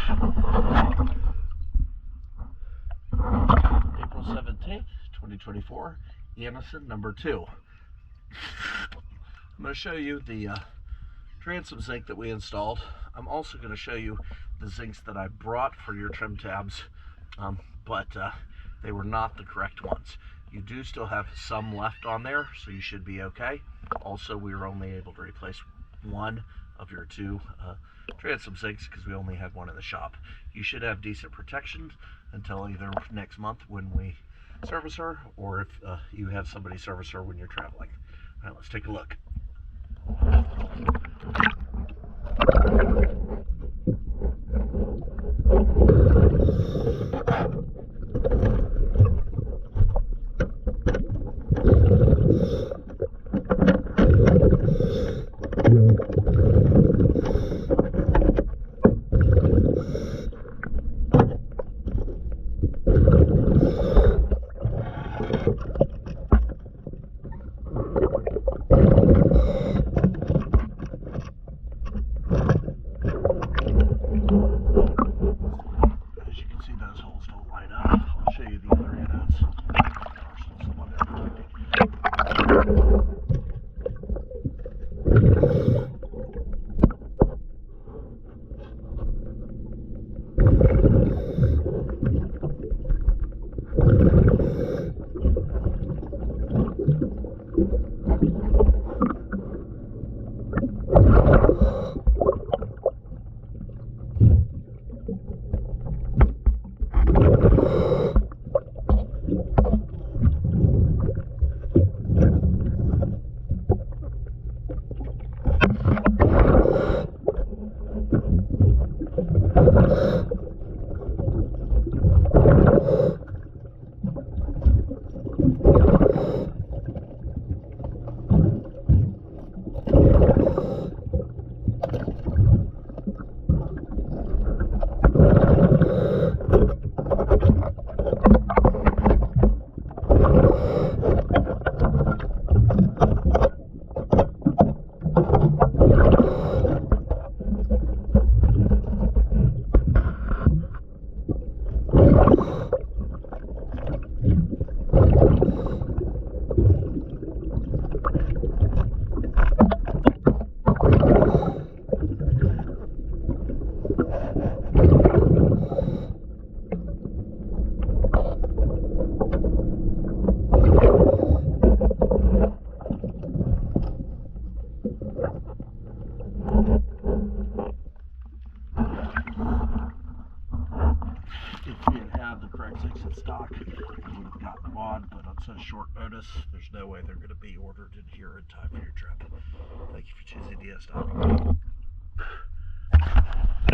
April 17th, 2024, Annison number 2. I'm going to show you the transom zinc that we installed. I'm also going to show you the zincs that I brought for your trim tabs, but they were not the correct ones. You do still have some left on there, so you should be okay. Also, we were only able to replace one of your 2 transom zincs because we only had one in the shop. You should have decent protection until either next month when we service her, or if you have somebody service her when you're traveling. All right, let's take a look. If we had had the correct zincs in stock, we would have gotten them on, but on such short notice, there's no way they're going to be ordered in here in time for your trip. Thank you for choosing DS.